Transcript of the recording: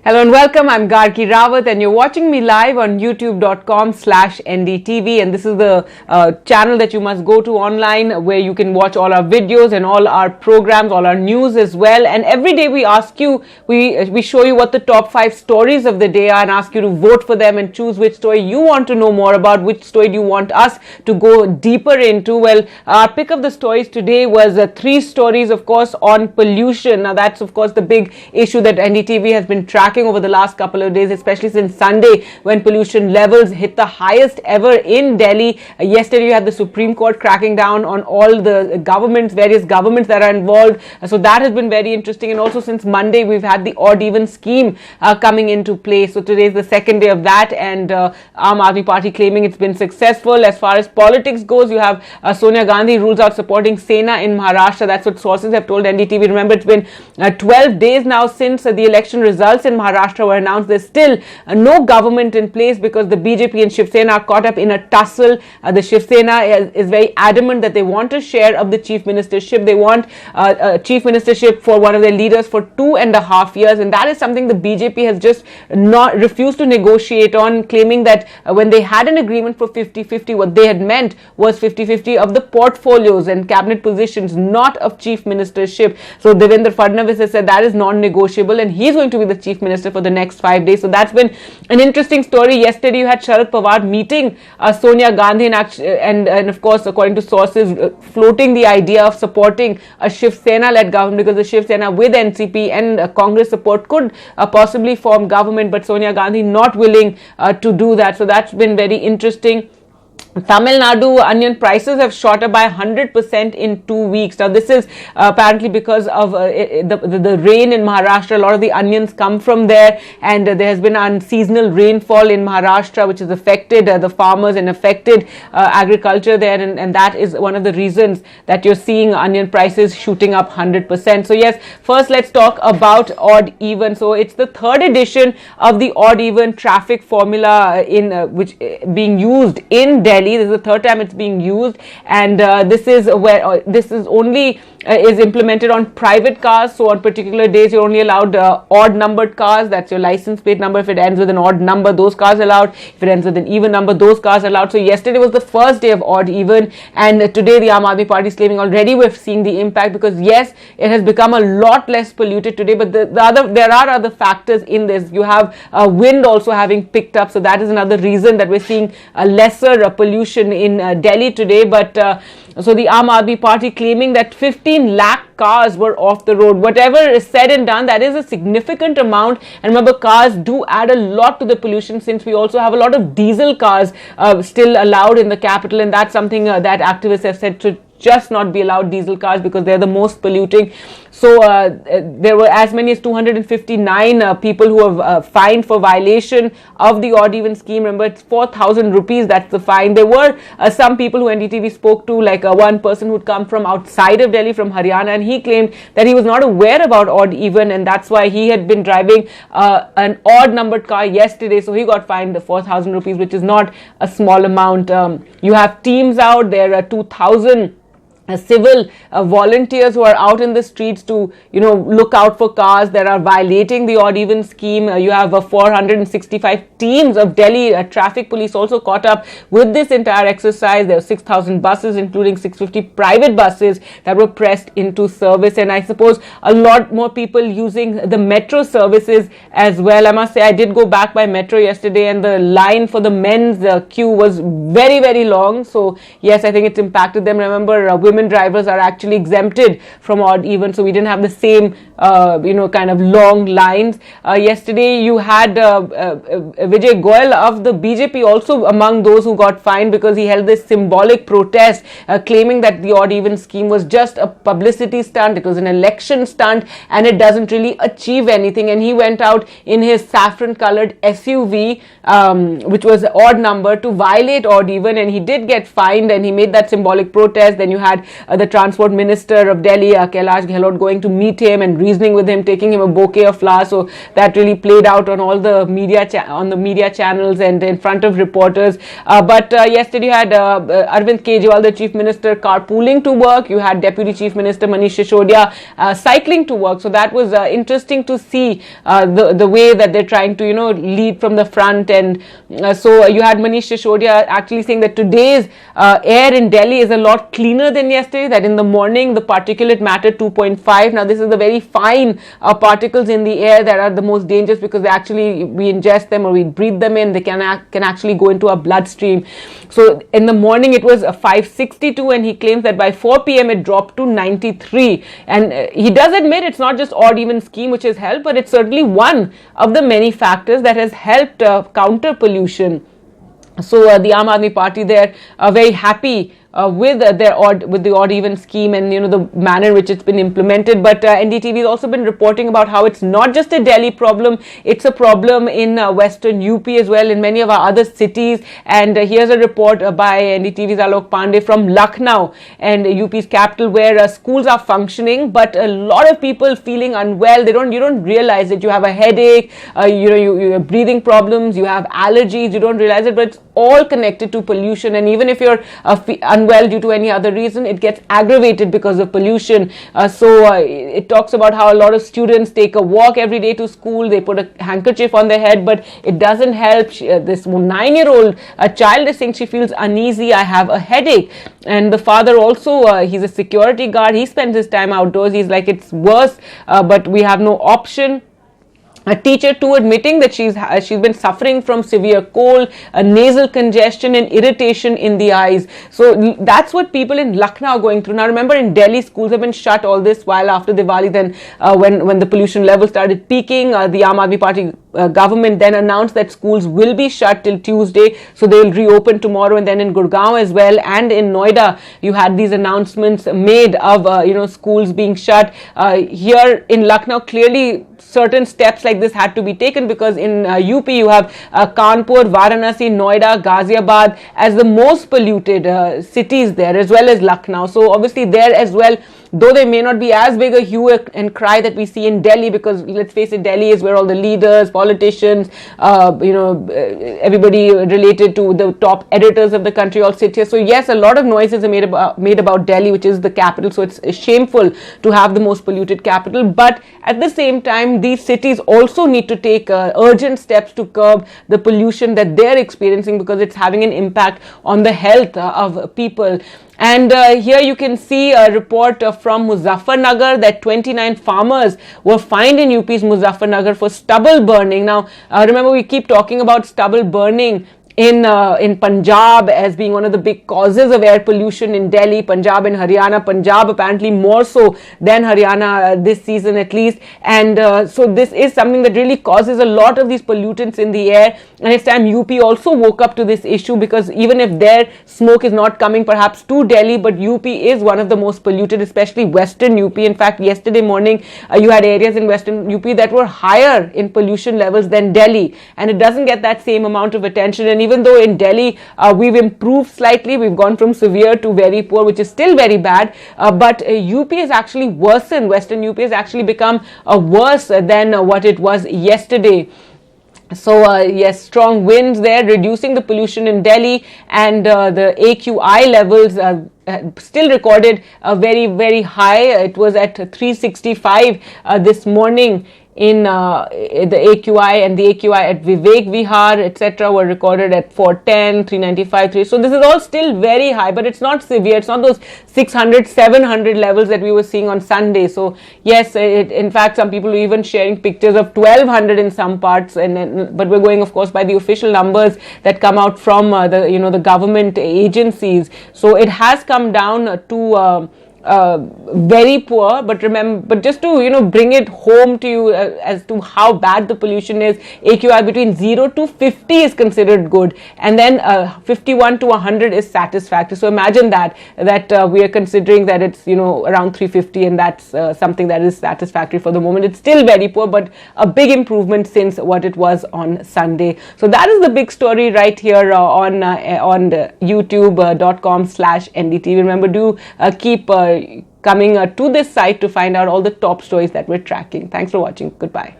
Hello and welcome. I'm Gargi Rawat and you're watching me live on youtube.com/NDTV, and this is the channel that you must go to online where you can watch all our videos and all our programs, all our news as well. And every day we ask you, we show you what the top 5 stories of the day are and ask you to vote for them and choose which story you want to know more about, which story do you want us to go deeper into. Well, our pick of the stories today was 3 stories, of course, on pollution. Now that's of course the big issue that NDTV has been tracking over the last couple of days, especially since Sunday when pollution levels hit the highest ever in Delhi. Yesterday you had the Supreme Court cracking down on all the various governments that are involved. So that has been very interesting. And also since Monday we've had the odd even scheme coming into play. So today is the second day of that, and Aam Aadmi Party claiming it's been successful. As far as politics goes, you have Sonia Gandhi rules out supporting Sena in Maharashtra. That's what sources have told NDTV. Remember, it's been 12 days now since the election results in Maharashtra were announced. There's still no government in place because the BJP and Shiv Sena are caught up in a tussle. The Shiv Sena is very adamant that they want a share of the chief ministership. They want a chief ministership for one of their leaders for 2.5 years, and that is something the BJP has just not refused to negotiate on, claiming that when they had an agreement for 50-50, what they had meant was 50-50 of the portfolios and cabinet positions, not of chief ministership. So Devendra Fadnavis has said that is non-negotiable, and he's going to be the chief minister for the next 5 days. So that's been an interesting story. Yesterday you had Sharad Pawar meeting Sonia Gandhi and of course, according to sources, floating the idea of supporting a Shiv Sena led government, because the Shiv Sena with NCP and Congress support could possibly form government, but Sonia Gandhi not willing to do that. So that's been very interesting. Tamil Nadu onion prices have shot up by 100% in 2 weeks. Now this is apparently because of the rain in Maharashtra. A lot of the onions come from there, and there has been unseasonal rainfall in Maharashtra which has affected the farmers and affected agriculture there, and that is one of the reasons that you're seeing onion prices shooting up 100%. So yes, first let's talk about odd even. So it's the 3rd edition of the odd even traffic formula which being used in Delhi. This is the 3rd time it's being used, and this is where this is only is implemented on private cars. So on particular days you're only allowed odd numbered cars. That's your license plate number. If it ends with an odd number, those cars are allowed. If it ends with an even number, those cars are allowed. So yesterday was the first day of odd even, and today the Aam Aadmi Party is claiming already we're seeing the impact, because yes, it has become a lot less polluted today, but there are other factors in this. You have wind also having picked up, so that is another reason that we're seeing a lesser pollution in Delhi today. But so the Aam Aadmi Party claiming that 15 lakh cars were off the road. Whatever is said and done, that is a significant amount. And remember, cars do add a lot to the pollution, since we also have a lot of diesel cars still allowed in the capital, and that's something that activists have said to just not be allowed, diesel cars, because they're the most polluting. So there were as many as 259 people who have fined for violation of the odd even scheme. Remember, it's 4,000 rupees, that's the fine. There were some people who NDTV spoke to, like one person who'd come from outside of Delhi, from Haryana, and he claimed that he was not aware about odd even, and that's why he had been driving an odd numbered car yesterday. So he got fined 4,000 rupees, which is not a small amount. You have teams out there, 2,000 civil volunteers who are out in the streets to look out for cars that are violating the odd even scheme. You have 465 teams of Delhi traffic police also caught up with this entire exercise. There were 6,000 buses, including 650 private buses, that were pressed into service, and I suppose a lot more people using the metro services as well. I must say, I did go back by metro yesterday, and the line for the men's queue was very, very long. So yes, I think it's impacted them. Remember, women drivers are actually exempted from odd even, so we didn't have the same kind of long lines. Yesterday you had Vijay Goyal of the BJP also among those who got fined, because he held this symbolic protest claiming that the odd even scheme was just a publicity stunt. It was an election stunt and it doesn't really achieve anything, and he went out in his saffron colored SUV which was odd number to violate odd even, and he did get fined, and he made that symbolic protest. Then you had the transport minister of Delhi, Kailash Gehlot, going to meet him and reasoning with him, taking him a bouquet of flowers. So that really played out on all the media channels and in front of reporters. But yesterday you had Arvind Kejriwal, the Chief Minister, carpooling to work. You had Deputy Chief Minister Manish Sisodia cycling to work. So that was interesting to see the way that they're trying to, lead from the front. And so you had Manish Sisodia actually saying that today's air in Delhi is a lot cleaner than yesterday, that in the morning the particulate matter 2.5. Now this is the very fine particles in the air that are the most dangerous, because we ingest them or we breathe them in, they can actually go into our bloodstream. So in the morning it was 562, and he claims that by 4 p.m. it dropped to 93. And he does admit it's not just odd even scheme which has helped, but it's certainly one of the many factors that has helped counter pollution. So the Aam Aadmi Party, they're very happy with the odd even scheme and the manner in which it's been implemented. But NDTV has also been reporting about how it's not just a Delhi problem, it's a problem in western UP as well, in many of our other cities. And here's a report by NDTV's Alok Pandey from Lucknow, and UP's capital, where schools are functioning, but a lot of people feeling unwell. You don't realize that you have a headache, you have breathing problems, you have allergies, you don't realize it, but it's all connected to pollution. And even if you're unwell due to any other reason, it gets aggravated because of pollution. So it talks about how a lot of students take a walk every day to school, they put a handkerchief on their head, but it doesn't help. This 9-year-old child is saying she feels uneasy, I have a headache. And the father also, he's a security guard, he spends his time outdoors, he's like, it's worse, but we have no option. A teacher too admitting that she's been suffering from severe cold, a nasal congestion and irritation in the eyes. So that's what people in Lucknow are going through. Now remember, in Delhi, schools have been shut all this while after Diwali. Then when the pollution level started peaking, the Aam Aadmi Party government then announced that schools will be shut till Tuesday. So they'll reopen tomorrow. And then in Gurgaon as well and in Noida, you had these announcements made of schools being shut. Here in Lucknow, clearly certain steps like this had to be taken, because in UP you have Kanpur, Varanasi, Noida, Ghaziabad as the most polluted cities there, as well as Lucknow. So obviously there as well, though they may not be as big a hue and cry that we see in Delhi, because let's face it, Delhi is where all the leaders, politicians, everybody related to the top editors of the country all sit here. So yes, a lot of noises are made about Delhi, which is the capital. So it's shameful to have the most polluted capital. But at the same time, these cities also need to take urgent steps to curb the pollution that they're experiencing, because it's having an impact on the health of people. And here you can see a report from Muzaffarnagar that 29 farmers were fined in UP's Muzaffarnagar for stubble burning. Now, remember, we keep talking about stubble burning in Punjab as being one of the big causes of air pollution in Delhi, Punjab and Haryana. Punjab apparently more so than Haryana this season at least. And so this is something that really causes a lot of these pollutants in the air. And it's time UP also woke up to this issue, because even if their smoke is not coming perhaps to Delhi, but UP is one of the most polluted, especially Western UP. In fact, yesterday morning you had areas in Western UP that were higher in pollution levels than Delhi, and it doesn't get that same amount of attention. And even though in Delhi we've improved slightly, we've gone from severe to very poor, which is still very bad, but UP has actually worsened. Western UP has actually become worse than what it was yesterday. So yes, strong winds there reducing the pollution in Delhi, and the AQI levels still recorded very, very high. It was at 365 this morning in the AQI, and the AQI at Vivek Vihar, etc. were recorded at 410, 395, 3. So this is all still very high, but it's not severe. It's not those 600, 700 levels that we were seeing on Sunday. So yes, in fact, some people were even sharing pictures of 1200 in some parts, but we're going, of course, by the official numbers that come out from the government agencies. So it has come down to very poor, but just to bring it home to you as to how bad the pollution is, AQI between 0 to 50 is considered good, and then 51 to 100 is satisfactory. So imagine that we are considering that it's around 350, and that's something that is satisfactory for the moment. It's still very poor, but a big improvement since what it was on Sunday. So that is the big story right here on youtube.com/NDTV. Remember, do keep coming to this site to find out all the top stories that we're tracking. Thanks for watching. Goodbye.